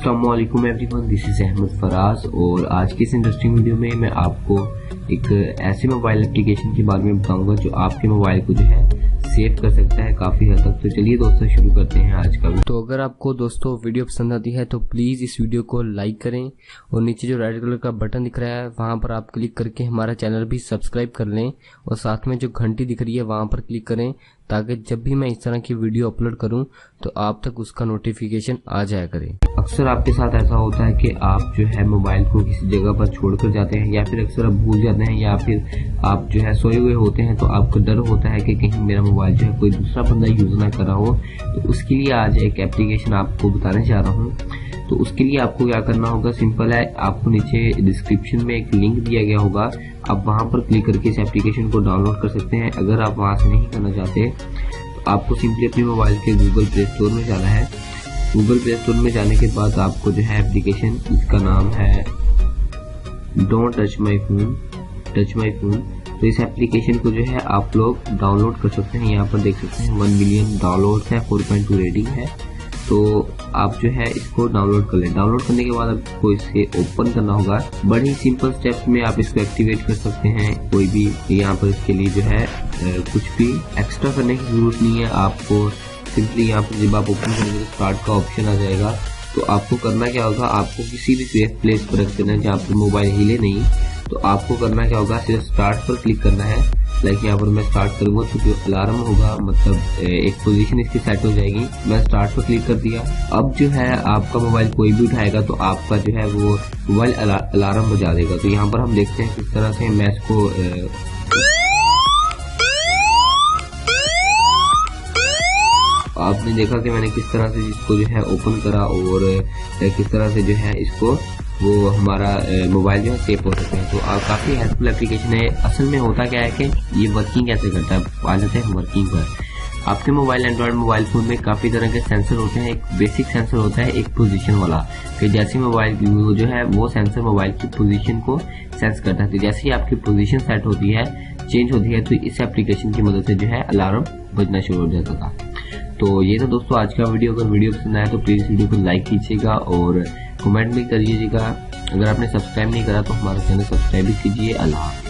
अस्सलामुअलैकुम everyone, this is Ahmad Faraz और आज की इस इंटरेस्टिंग वीडियो में मैं आपको एक ऐसे मोबाइल एप्लीकेशन के बारे में बताऊंगा जो आपके मोबाइल को जो है सेव कर सकता है काफ़ी हद तक। तो चलिए दोस्तों शुरू करते हैं आज का वीडियो। तो अगर आपको दोस्तों वीडियो पसंद आती है तो प्लीज़ इस वीडियो को लाइक करें और नीचे जो रेड कलर का बटन दिख रहा है वहाँ पर आप क्लिक करके हमारा चैनल भी सब्सक्राइब कर लें और साथ में जो घंटी दिख रही है वहाँ पर क्लिक करें ताकि जब भी मैं इस तरह की वीडियो अपलोड करूं तो आप तक उसका नोटिफिकेशन आ जाया करे। अक्सर आपके साथ ऐसा होता है कि आप जो है मोबाइल को किसी जगह पर छोड़कर जाते हैं या फिर अक्सर आप भूल जाते हैं या फिर आप जो है सोए हुए होते हैं तो आपको डर होता है कि कहीं मेरा मोबाइल जो है कोई दूसरा बंदा यूज ना कर रहा हो। तो उसके लिए आज एक एप्लीकेशन आपको बताने जा रहा हूँ। तो उसके लिए आपको क्या करना होगा, सिंपल है, आपको नीचे डिस्क्रिप्शन में एक लिंक दिया गया होगा, आप वहां पर क्लिक करके इस एप्लीकेशन को डाउनलोड कर सकते हैं। अगर आप वहां से नहीं करना चाहते तो आपको सिंपली अपने मोबाइल के गूगल प्ले स्टोर में जाना है। गूगल प्ले स्टोर में जाने के बाद आपको जो है एप्लीकेशन, इसका नाम है डोंट टच माई फोन, तो इस एप्लीकेशन को जो है आप लोग डाउनलोड कर सकते हैं। यहाँ पर देख सकते हैं 1 मिलियन डाउनलोड है, 4.2 रेटिंग है। तो आप जो है इसको डाउनलोड कर लें। डाउनलोड करने के बाद आपको इसे ओपन करना होगा। बड़े ही सिंपल स्टेप्स में आप इसको एक्टिवेट कर सकते हैं। कोई भी यहाँ पर इसके लिए जो है कुछ भी एक्स्ट्रा करने की जरूरत नहीं है। आपको सिंपली यहाँ पर जब आप ओपन करेंगे तो स्टार्ट का ऑप्शन आ जाएगा। तो आपको करना क्या होगा, आपको किसी भी सेफ प्लेस पर रख देना है जहाँ पर मोबाइल हिले नहीं। तो आपको करना क्या होगा, सिर्फ स्टार्ट पर क्लिक करना है। लाइक यहाँ पर मैं स्टार्ट करूंगा तो जो अलार्म होगा, मतलब एक पोजीशन इसकी सेट हो जाएगी। मैं स्टार्ट पर क्लिक कर दिया। अब जो है आपका मोबाइल कोई भी उठाएगा तो आपका जो है वो मोबाइल अलार्म बजा देगा। तो यहाँ पर हम देखते हैं किस तरह से मैं इसको आपने देखा कि मैंने किस तरह से इसको जो है ओपन करा और किस तरह से जो है इसको वो हमारा मोबाइल जो है सेफ हो सकते हैं। तो काफ़ी हेल्पफुल एप्लीकेशन है। असल में होता क्या है कि ये वर्किंग कैसे करता है, आ जाते हैं वर्किंग पर। आपके मोबाइल एंड्रॉयड मोबाइल फ़ोन में काफ़ी तरह के सेंसर होते हैं। एक बेसिक सेंसर होता है, एक पोजीशन वाला, कि जैसे मोबाइल जो है वो सेंसर मोबाइल की पोजीशन को सेंस करता है। तो जैसे ही आपकी पोजीशन सेट होती है, चेंज होती है, तो इस एप्लीकेशन की मदद से जो है अलार्म बजना शुरू हो जाता था। तो ये था दोस्तों आज का वीडियो। अगर वीडियो पसंद आया तो प्लीज़ वीडियो को लाइक कीजिएगा और कमेंट भी करिएगा। अगर आपने सब्सक्राइब नहीं करा तो हमारा चैनल सब्सक्राइब भी कीजिए। अल्लाह।